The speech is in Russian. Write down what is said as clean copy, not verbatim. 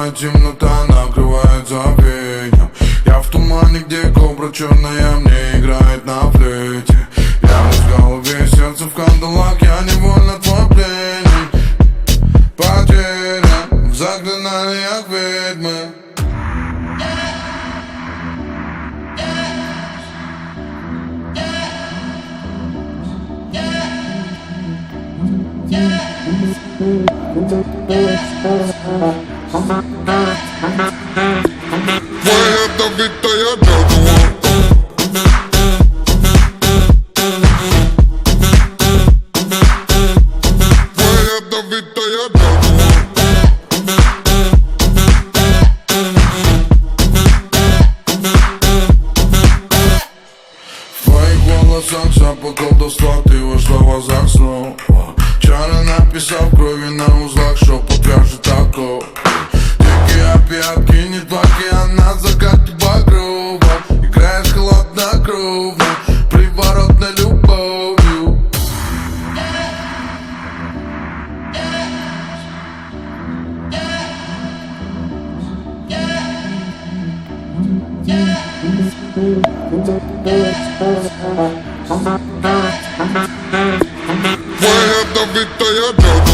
Ледяная темнота накрывает забвением. Я в тумане, где кобра черная мне играет на флейте. Я в голове, сердце в кандалах, я невольно твой пленник. Потерян в заклинаниях ведьмы. Твоя ядовитая джадуа. Твоя ядовитая джадуа. В твоих волосах запах колдовства, ты вошла в азарт снова. Чары написал в крови на узлах, что покажет такого. Дикие опиатки, не в океанах, закаты багрова. Играешь холоднокровно, приворотной любовью. Твоя ядовитая джадуа.